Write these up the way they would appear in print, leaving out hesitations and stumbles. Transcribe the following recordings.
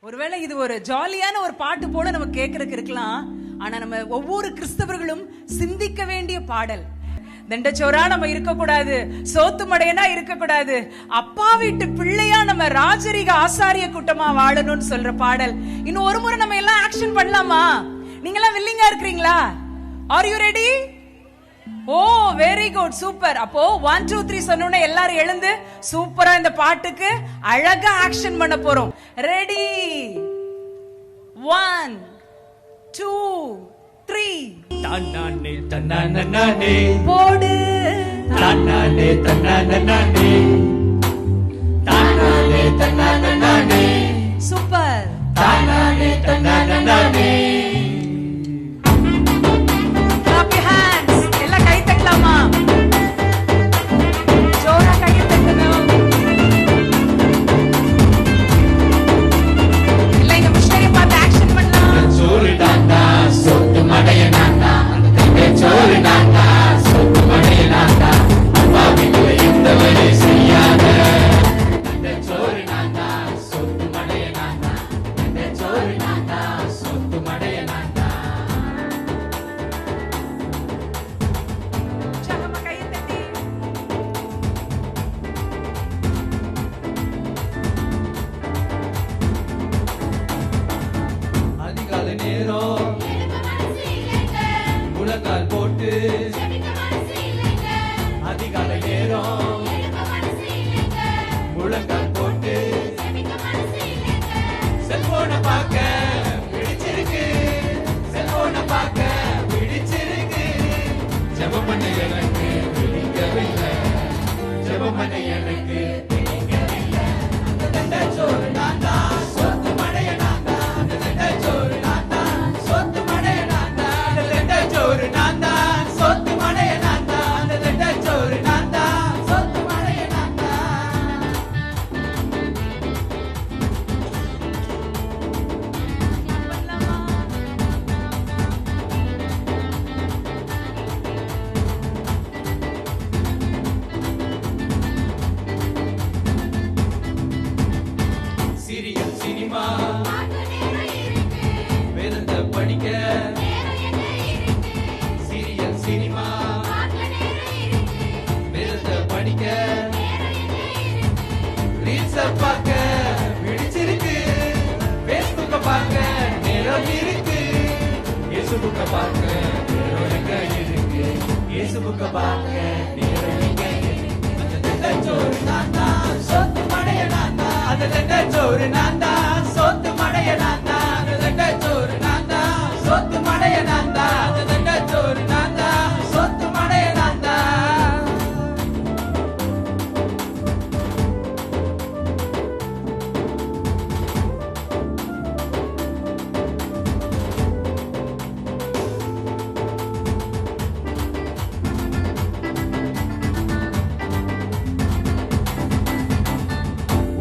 ஒருவேளை இது ஒரு ஜாலியான ஒரு பாட்டு போல நம்ம கேட்கறதுக்கு இருக்கலாம். ஆனா நம்ம ஒவ்வொரு கிறிஸ்தவர்களும் சிந்திக்க வேண்டிய பாடல். தண்டச்சோரா நம்ம இருக்கக்கூடாது, சோத்து மடையனா இருக்கக்கூடாது, அப்பா வீட்டு பிள்ளையா நம்ம ராஜரிக ஆசாரிய கூட்டமா வாழணும்னு சொல்ற பாடல். இன்னும் ஒரு முறை நம்ம எல்லாம் ஆக்ஷன் பண்ணலாமா? நீங்க எல்லாம் வில்லிங்கா இருக்கிறீங்களா? Are you ready? Oh very good, super. அப்போ 1 2 3 சொன்னோனே எல்லாரும் எழுந்து சூப்பரா இந்த பாட்டுக்கு அழகா ஆக்ஷன் பண்ண போறோம். ரெடி? 1 2 3 தன்னானே தன்னானே போடு. தன்னானே தன்னானே தன்னானே தன்னானே சூப்பர். தன்னானே தன்னானே. Clap your hands. எல்லாம் கை தட்டலாமா? ஜோரா கை தட்டணும். இல்லை இந்த மிஷனரி பார்த்து ஆக்ஷன் பண்ணலாம். சோறு நான்தா சொத்து மடைய நான்தா, சோறு நான்தா சொத்து மடைய நான்தா, அப்பா வீட்டுல எந்த வேலை செய்யாத. சோறு நான்தா சொத்து மடைய நான்தா, சோறு நான்தா சொத்து மடைய நான்தா. உற்சாகமா கையை தட்டி. அதிகாலை நேரம் முழங்கால் போட்டு, அதிகாலை நேரம் முழங்கால் போட்டு, செல்போனை பார்க்க பிடிச்சிருக்கு, செல்போனை பார்க்க பிடிச்சிருக்கு. ஜெபம் பண்ண எனக்கு பிடிக்கவில்லை, ஜெபம் பண்ண எனக்கு பிடிக்கவில்லை. அந்த சோறு நான்தா சொத்து மடைய நான்தா, அந்த சோறு நான்தா சொத்து மடைய நான்தா, அந்த சோறு நான்தா சொத்து மடைய நான்தா, அந்த சோறு நான்தா சொத்து மடைய நான்தா. பண்ணலாமா? சீரியல் சினிமா வேதத்தை படிக்க, சீரியல் சினிமா வேதத்தை படிக்க, ரீல்ஸ பார்க்க பிடிச்சிருக்கு, பேஸ்புக்க பார்க்க நேரம் இருக்கு, பேஸ்புக்க பார்க்க நேரம் எங்க இருக்கு, பேஸ்புக்க பார்க்க நேரம் எங்க இருக்கு. அந்த சோறு நான்தா சொத்து மடைய நான்தா, அந்த சோறு நான்தா சொத்து மடைய நான்தா, அந்த சோறு நான்தா சொத்து மடைய நான்தா, அந்த சோறு நான்தா சொத்து மடைய நான்தா.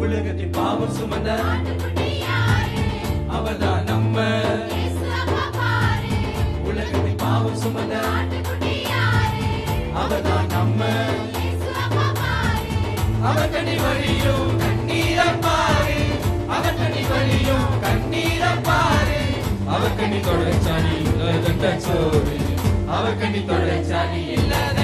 உலகத்தின் பாவம் சுமந்த அவர்தான் நம்ம, உலகத்தின் பாவம் சுமந்த அவர்தான் நம்ம, அவர் கண்ணி வழியும் கண்ணீரம் பாரு, அவர் கண்ணி வழியும் கண்ணீரம் பாரு, அவர் கண்ணி தொடச்சானி சோறு, அவர் கண்ணி தொடச்சானி இல்லாத